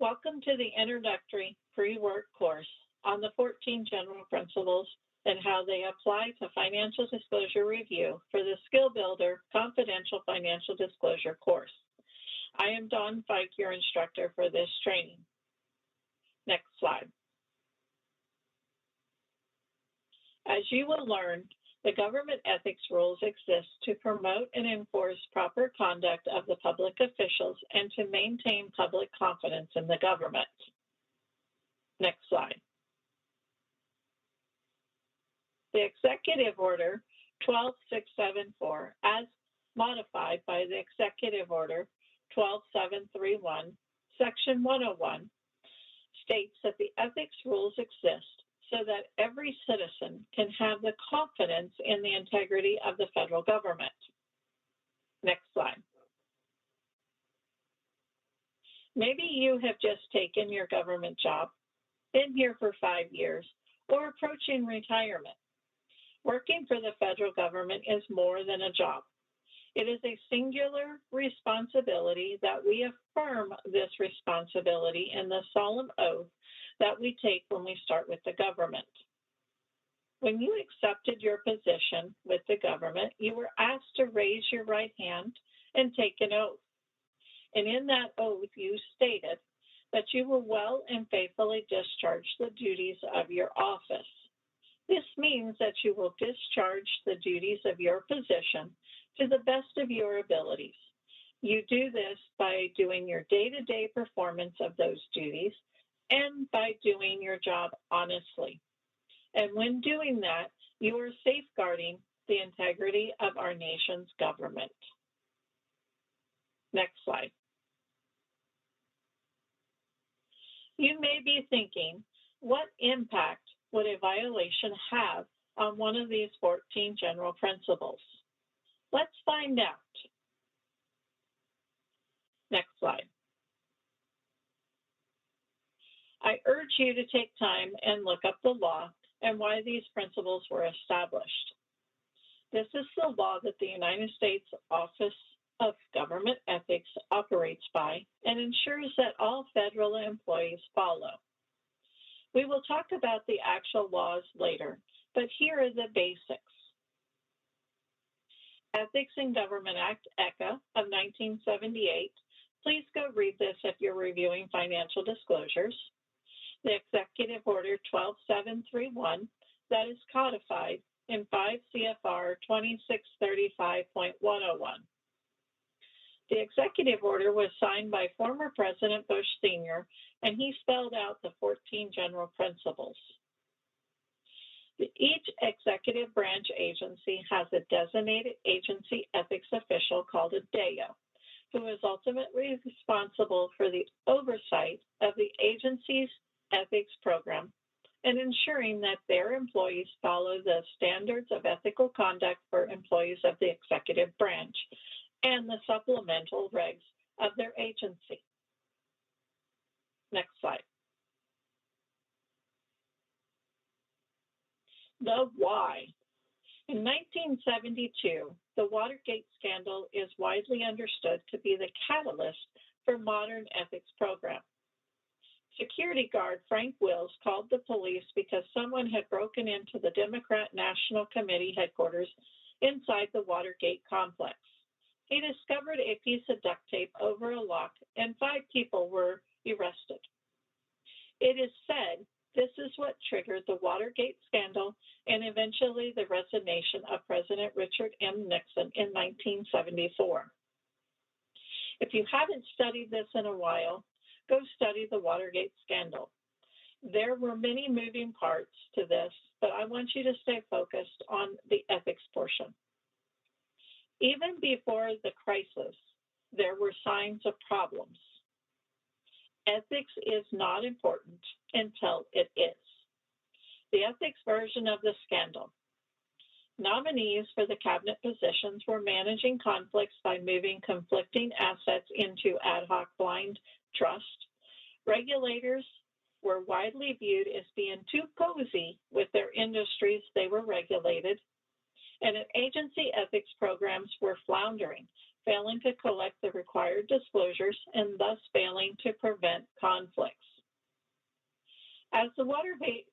Welcome to the introductory pre-work course on the 14 general principles and how they apply to financial disclosure review for the Skill Builder Confidential Financial Disclosure course. I am Dawn Fike, your instructor for this training. Next slide. As you will learn, the government ethics rules exist to promote and enforce proper conduct of the public officials and to maintain public confidence in the government. Next slide. The Executive Order 12674, as modified by the Executive Order 12731, Section 101, states that the ethics rules exist so that every citizen can have the confidence in the integrity of the federal government. Next slide. Maybe you have just taken your government job, been here for 5 years, or approaching retirement. Working for the federal government is more than a job. It is a singular responsibility that we affirm this responsibility in the solemn oath that we take when we start with the government. When you accepted your position with the government, you were asked to raise your right hand and take an oath. And in that oath, you stated that you will well and faithfully discharge the duties of your office. This means that you will discharge the duties of your position to the best of your abilities. You do this by doing your day-to-day performance of those duties and by doing your job honestly. And when doing that, you are safeguarding the integrity of our nation's government. Next slide. You may be thinking, what impact would a violation have on one of these 14 general principles? Let's find out. Next slide. I urge you to take time and look up the law and why these principles were established. This is the law that the United States Office of Government Ethics operates by and ensures that all federal employees follow. We will talk about the actual laws later, but here are the basics. Ethics in Government Act, ECA, of 1978. Please go read this if you're reviewing financial disclosures. The Executive Order 12731, that is codified in 5 CFR 2635.101. The executive order was signed by former President Bush Sr., and he spelled out the 14 general principles. Each executive branch agency has a designated agency ethics official called a DAO, who is ultimately responsible for the oversight of the agency's ethics program and ensuring that their employees follow the standards of ethical conduct for employees of the executive branch and the supplemental regs of their agency. Next slide. The why. In 1972, the Watergate scandal is widely understood to be the catalyst for modern ethics program. Security guard Frank Wills called the police because someone had broken into the Democrat National Committee headquarters inside the Watergate complex. He discovered a piece of duct tape over a lock, and 5 people were arrested. It is said this is what triggered the Watergate scandal and eventually the resignation of President Richard M. Nixon in 1974. If you haven't studied this in a while, go study the Watergate scandal. There were many moving parts to this, but I want you to stay focused on the ethics portion. Even before the crisis, there were signs of problems. Ethics is not important until it is. The ethics version of the scandal. Nominees for the cabinet positions were managing conflicts by moving conflicting assets into ad hoc blind trust. Regulators were widely viewed as being too cozy with their industries they were regulated, and agency ethics programs were floundering failing to collect the required disclosures, and thus failing to prevent conflicts. As the Watergate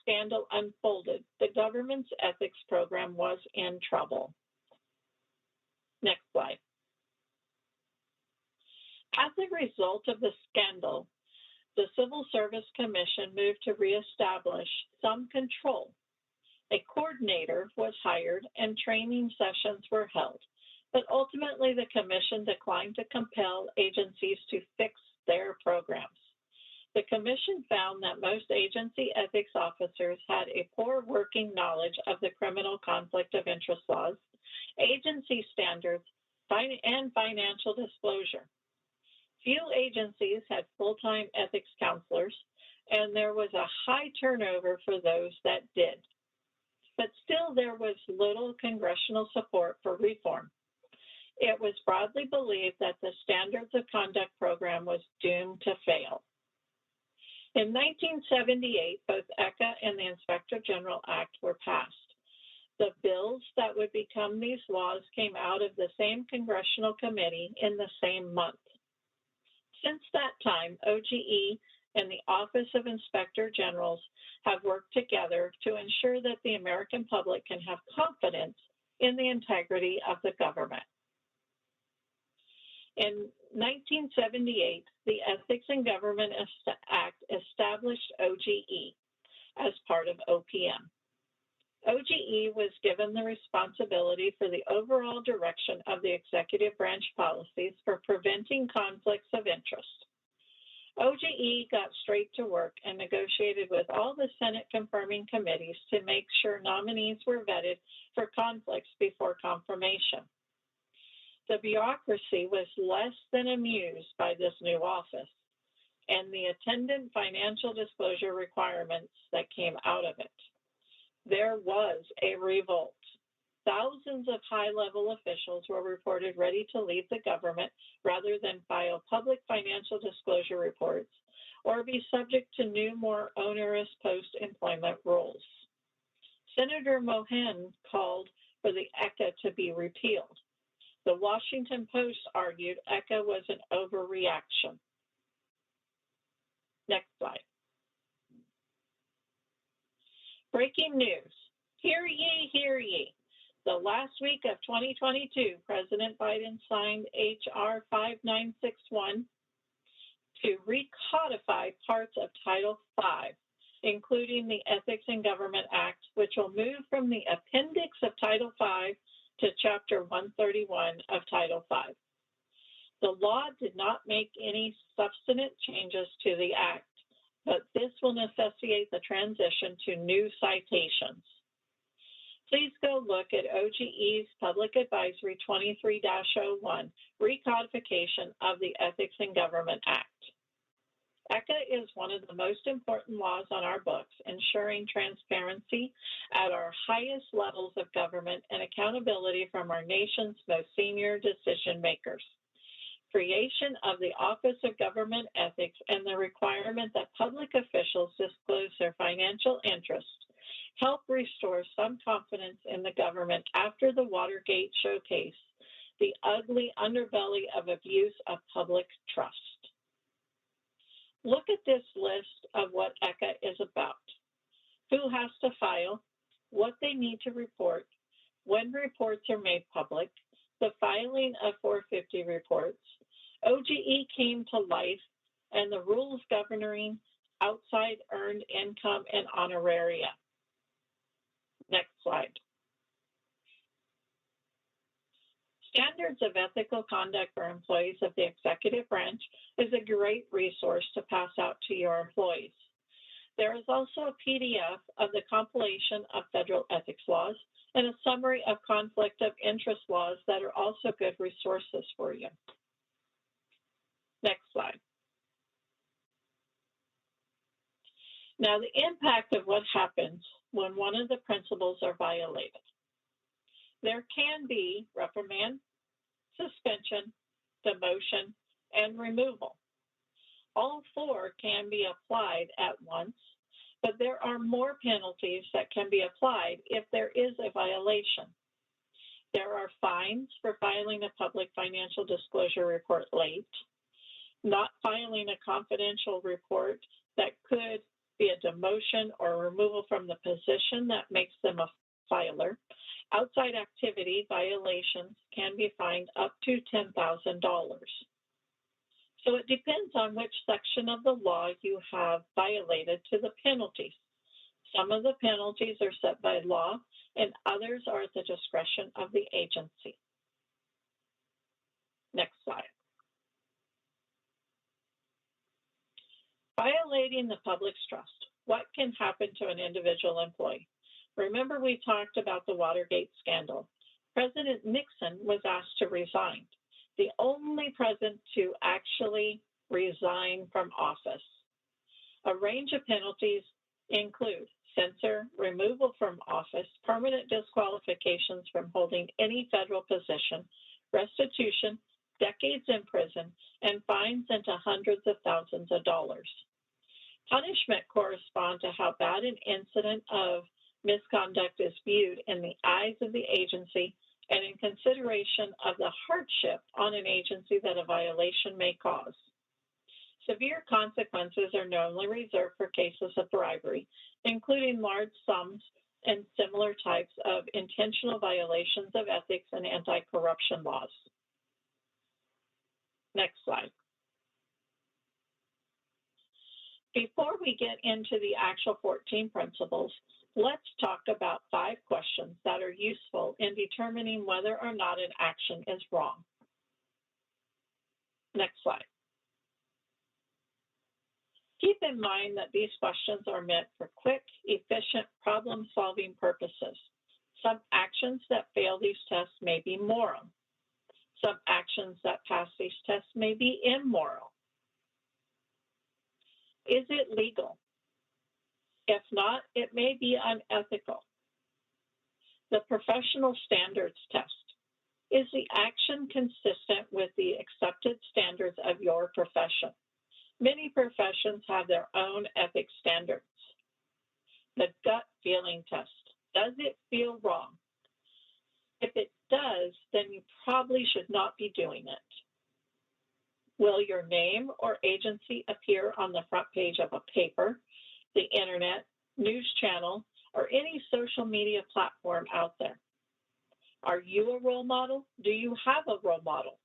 scandal unfolded, the government's ethics program was in trouble. Next slide. As a result of the scandal, the Civil Service Commission moved to reestablish some control. A coordinator was hired and training sessions were held, but ultimately the commission declined to compel agencies to fix their programs. The commission found that most agency ethics officers had a poor working knowledge of the criminal conflict of interest laws, agency standards, and financial disclosure. Few agencies had full-time ethics counselors, and there was a high turnover for those that did. But still, there was little congressional support for reform. It was broadly believed that the Standards of Conduct program was doomed to fail. In 1978, both ECA and the Inspector General Act were passed. The bills that would become these laws came out of the same congressional committee in the same month. Since that time, OGE and the Office of Inspector Generals have worked together to ensure that the American public can have confidence in the integrity of the government. In 1978, the Ethics in Government Act established OGE as part of OPM. OGE was given the responsibility for the overall direction of the executive branch policies for preventing conflicts of interest. OGE got straight to work and negotiated with all the Senate confirming committees to make sure nominees were vetted for conflicts before confirmation. The bureaucracy was less than amused by this new office and the attendant financial disclosure requirements that came out of it. There was a revolt. Thousands of high-level officials were reported ready to leave the government rather than file public financial disclosure reports or be subject to new, more onerous post-employment rules. Senator Mohan called for the ECA to be repealed. The Washington Post argued ECA was an overreaction. Next slide. Breaking news. Hear ye, hear ye. The last week of 2022, President Biden signed H.R. 5961 to recodify parts of Title V, including the Ethics in Government Act, which will move from the appendix of Title V to Chapter 131 of Title V. The law did not make any substantive changes to the Act, but this will necessitate the transition to new citations. Please go look at OGE's Public Advisory 23-01, Recodification of the Ethics in Government Act. ECA is one of the most important laws on our books, ensuring transparency at our highest levels of government and accountability from our nation's most senior decision makers. Creation of the Office of Government Ethics and the requirement that public officials disclose their financial interests help restore some confidence in the government after the Watergate showcase the ugly underbelly of abuse of public trust. Look at this list of what ECA is about. Who has to file, what they need to report, when reports are made public, the filing of 450 reports, OGE came to life, and the rules governing outside earned income and honoraria. Next slide. Standards of Ethical Conduct for Employees of the Executive Branch is a great resource to pass out to your employees. There is also a PDF of the compilation of federal ethics laws and a summary of conflict of interest laws that are also good resources for you. Next slide. Now, the impact of what happens when one of the principles are violated. There can be reprimand, suspension, demotion, and removal. All four can be applied at once, but there are more penalties that can be applied if there is a violation. There are fines for filing a public financial disclosure report late, not filing a confidential report that could be a demotion or removal from the position that makes them a filer. Outside activity violations can be fined up to $10,000. So it depends on which section of the law you have violated to the penalties. Some of the penalties are set by law and others are at the discretion of the agency. Next slide. Violating the public's trust. What can happen to an individual employee? Remember, we talked about the Watergate scandal. President Nixon was asked to resign, the only president to actually resign from office. A range of penalties include censure, removal from office, permanent disqualifications from holding any federal position, restitution, decades in prison, and fines into hundreds of thousands of dollars. Punishment corresponds to how bad an incident of misconduct is viewed in the eyes of the agency and in consideration of the hardship on an agency that a violation may cause. Severe consequences are normally reserved for cases of bribery, including large sums and similar types of intentional violations of ethics and anti-corruption laws. Next slide. Before we get into the actual 14 principles, let's talk about 5 questions that are useful in determining whether or not an action is wrong. Next slide. Keep in mind that these questions are meant for quick, efficient problem-solving purposes. Some actions that fail these tests may be moral. Some actions that pass these tests may be immoral. Is it legal? If not, it may be unethical. The professional standards test. Is the action consistent with the accepted standards of your profession? Many professions have their own ethics standards. The gut feeling test. Does it feel wrong? If it does, then you probably should not be doing it. Will your name or agency appear on the front page of a paper, the internet, news channel, or any social media platform out there? Are you a role model? Do you have a role model?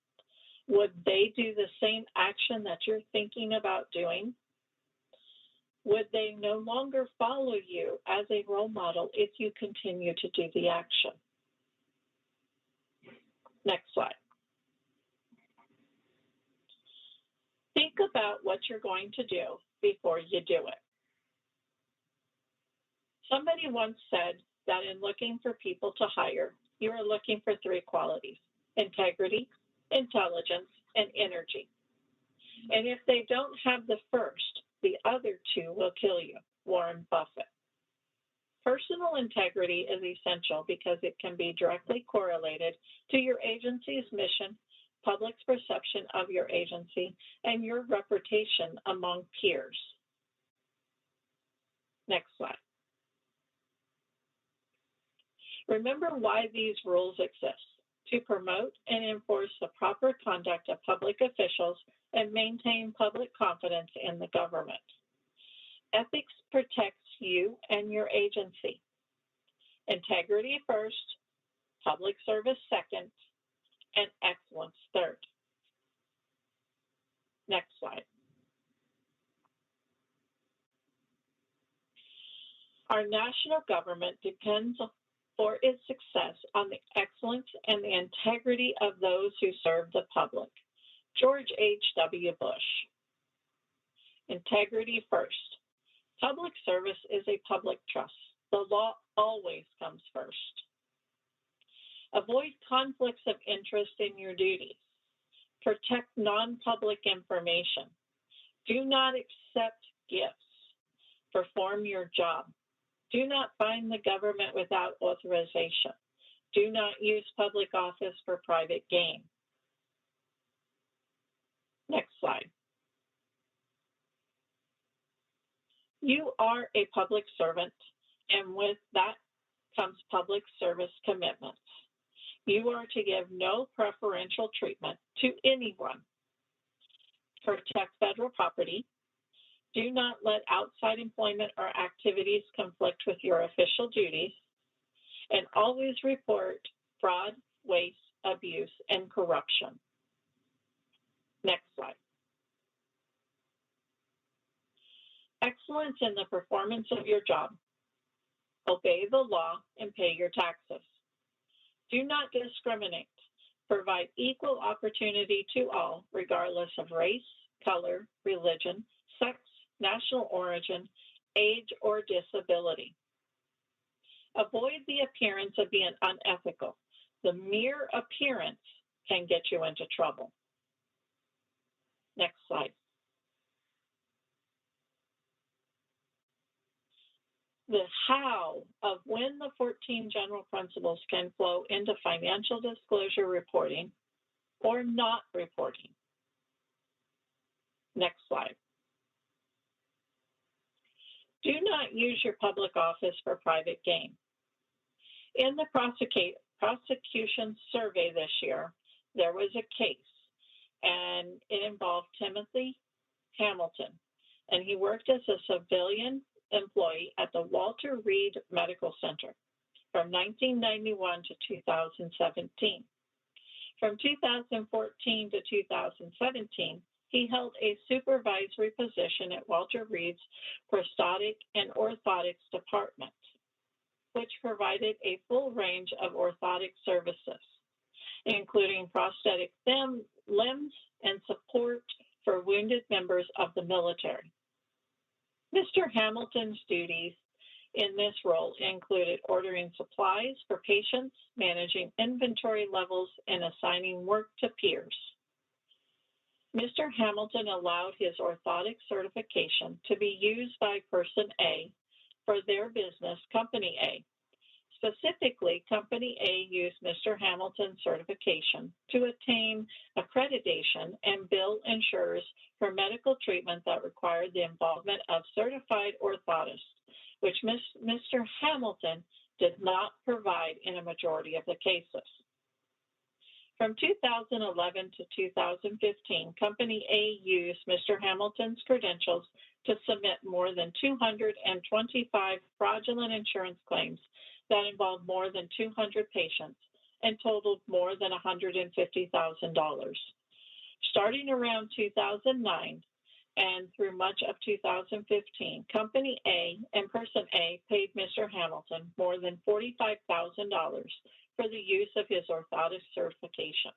Would they do the same action that you're thinking about doing? Would they no longer follow you as a role model if you continue to do the action? Next slide. Think about what you're going to do before you do it. Somebody once said that in looking for people to hire, you are looking for 3 qualities: integrity, intelligence, and energy. And if they don't have the first, the other 2 will kill you. Warren Buffett. Personal integrity is essential because it can be directly correlated to your agency's mission, public's perception of your agency, and your reputation among peers. Next slide. Remember why these rules exist: to promote and enforce the proper conduct of public officials and maintain public confidence in the government. Ethics protects you and your agency. Integrity first, public service second, and excellence third. Next slide. Our national government depends for its success on the excellence and the integrity of those who serve the public. George H.W. Bush. Integrity first. Public service is a public trust. The law always comes first. Avoid conflicts of interest in your duties. Protect non-public information. Do not accept gifts. Perform your job. Do not bind the government without authorization. Do not use public office for private gain. Next slide. You are a public servant, and with that comes public service commitments. You are to give no preferential treatment to anyone. Protect federal property. Do not let outside employment or activities conflict with your official duties. And always report fraud, waste, abuse, and corruption. Next slide. Excellence in the performance of your job. Obey the law and pay your taxes. Do not discriminate. Provide equal opportunity to all, regardless of race, color, religion, sex, national origin, age, or disability. Avoid the appearance of being unethical. The mere appearance can get you into trouble. Next slide. The how of when the 14 general principles can flow into financial disclosure reporting or not reporting. Next slide. Do not use your public office for private gain. In the prosecution survey this year, there was a case, and it involved Timothy Hamilton, and he worked as a civilian employee at the Walter Reed Medical Center from 1991 to 2017. From 2014 to 2017, he held a supervisory position at Walter Reed's Prosthetic and Orthotics Department, which provided a full range of orthotic services, including prosthetic limbs and support for wounded members of the military. Mr. Hamilton's duties in this role included ordering supplies for patients, managing inventory levels, and assigning work to peers. Mr. Hamilton allowed his orthotic certification to be used by Person A for their business, Company A. Specifically, Company A used Mr. Hamilton's certification to attain accreditation and bill insurers for medical treatment that required the involvement of certified orthotists, which Mr. Hamilton did not provide in a majority of the cases. From 2011 to 2015, Company A used Mr. Hamilton's credentials to submit more than 225 fraudulent insurance claims that involved more than 200 patients and totaled more than $150,000. Starting around 2009 and through much of 2015, Company A and Person A paid Mr. Hamilton more than $45,000 for the use of his orthotic certification.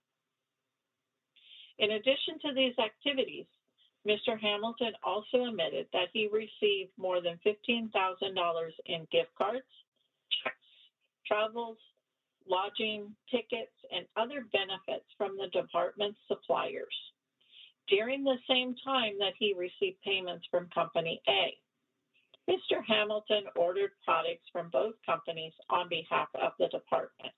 In addition to these activities, Mr. Hamilton also admitted that he received more than $15,000 in gift cards, checks, travels, lodging, tickets, and other benefits from the department's suppliers during the same time that he received payments from Company A. Mr. Hamilton ordered products from both companies on behalf of the department.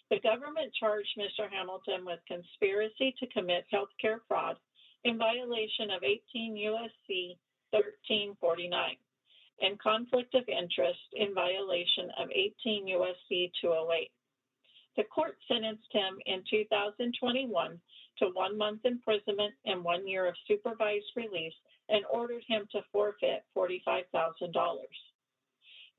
The government charged Mr. Hamilton with conspiracy to commit healthcare fraud in violation of 18 U.S.C. 1349 and conflict of interest in violation of 18 U.S.C. 208. The court sentenced him in 2021 to 1 month imprisonment and 1 year of supervised release and ordered him to forfeit $45,000.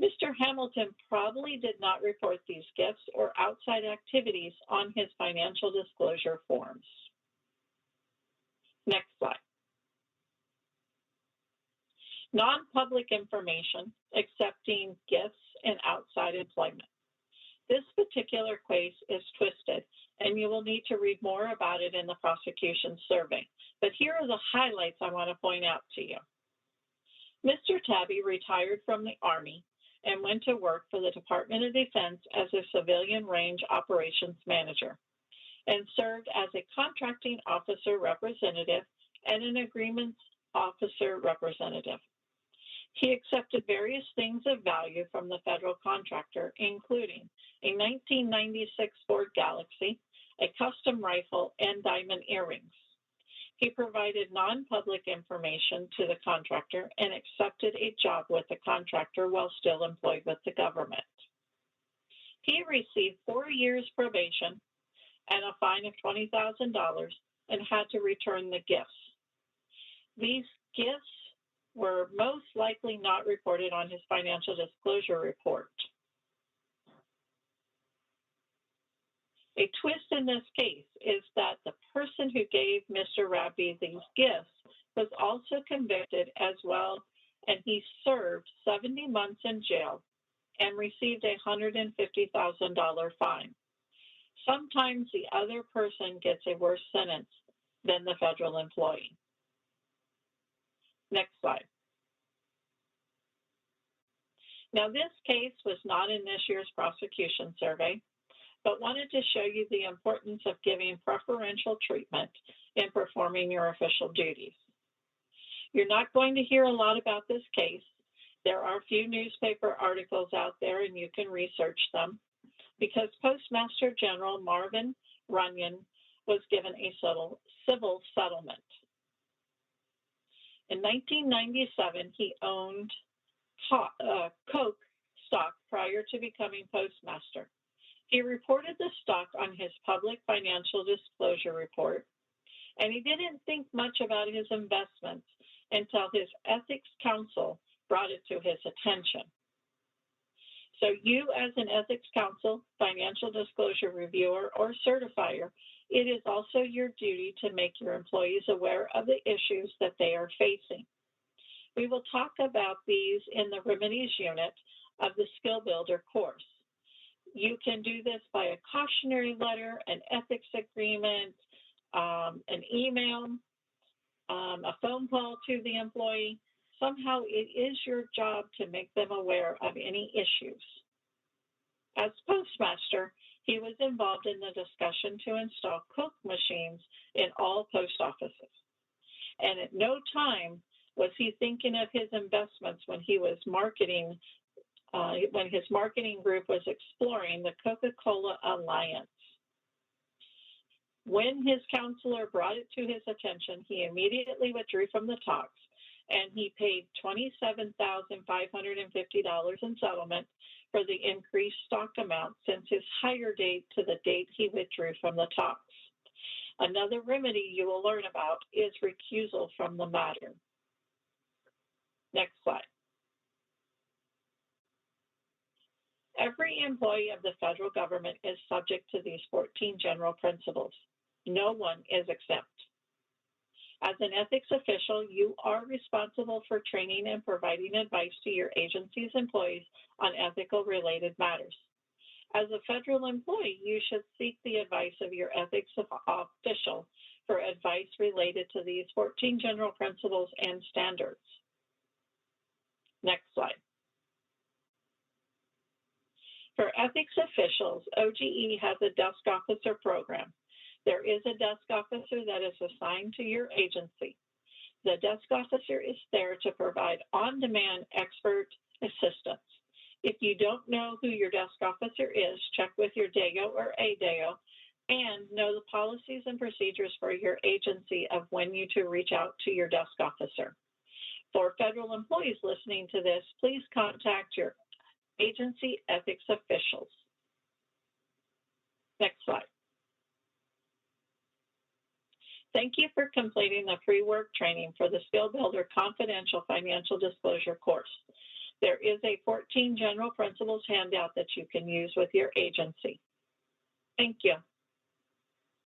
Mr. Hamilton probably did not report these gifts or outside activities on his financial disclosure forms. Next slide. Non-public information, accepting gifts and outside employment. This particular case is twisted, and you will need to read more about it in the prosecution survey. But here are the highlights I want to point out to you. Mr. Tabby retired from the Army and went to work for the Department of Defense as a civilian range operations manager and served as a contracting officer representative and an agreements officer representative. He accepted various things of value from the federal contractor, including a 1996 Ford Galaxy, a custom rifle, and diamond earrings. He provided non-public information to the contractor and accepted a job with the contractor while still employed with the government. He received 4 years probation and a fine of $20,000 and had to return the gifts. These gifts were most likely not reported on his financial disclosure report. A twist in this case is that the person who gave Mr. Raby these gifts was also convicted as well, and he served 70 months in jail and received a $150,000 fine. Sometimes the other person gets a worse sentence than the federal employee. Next slide. Now, this case was not in this year's prosecution survey, but wanted to show you the importance of giving preferential treatment in performing your official duties. You're not going to hear a lot about this case. There are a few newspaper articles out there, and you can research them, because Postmaster General Marvin Runyon was given a civil settlement. In 1997, he owned Coke stock prior to becoming postmaster. He reported the stock on his public financial disclosure report, and he didn't think much about his investments until his ethics counsel brought it to his attention. So you, as an ethics counsel, financial disclosure reviewer, or certifier, it is also your duty to make your employees aware of the issues that they are facing. We will talk about these in the remedies unit of the Skill Builder course. You can do this by a cautionary letter, an ethics agreement, an email, a phone call to the employee. Somehow it is your job to make them aware of any issues. As postmaster, he was involved in the discussion to install Coke machines in all post offices. And at no time was he thinking of his investments when he was marketing, when his marketing group was exploring the Coca-Cola Alliance. When his counselor brought it to his attention, he immediately withdrew from the talks, and he paid $27,550 in settlement for the increased stock amount since his hire date to the date he withdrew from the talks. Another remedy you will learn about is recusal from the matter. Next slide. Every employee of the federal government is subject to these 14 general principles. No one is exempt. As an ethics official, you are responsible for training and providing advice to your agency's employees on ethical related matters. As a federal employee, you should seek the advice of your ethics official for advice related to these 14 general principles and standards. Next slide. For ethics officials, OGE has a desk officer program. There is a desk officer that is assigned to your agency. The desk officer is there to provide on-demand expert assistance. If you don't know who your desk officer is, check with your DAO or ADAO and know the policies and procedures for your agency of when you to reach out to your desk officer. For federal employees listening to this, please contact your agency ethics officials. Next slide. Thank you for completing the pre-work training for the Skill Builder Confidential Financial Disclosure course. There is a 14 general principles handout that you can use with your agency. Thank you.